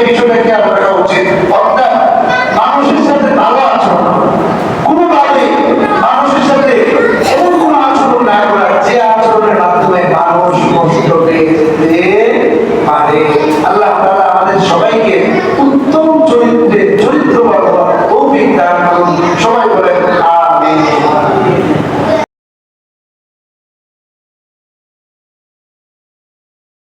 বিষয়টা খেয়াল রাখা উচিত। অর্থাৎ মানুষের সাথে ভালো আচরণ, কোনোভাবে মানুষের সাথে এমন কোনো আচরণ না করা যে আচরণের মাধ্যমে মানুষ কষ্ট পেতে পারে। আল্লাহ তাআলা আমাদের সবাইকে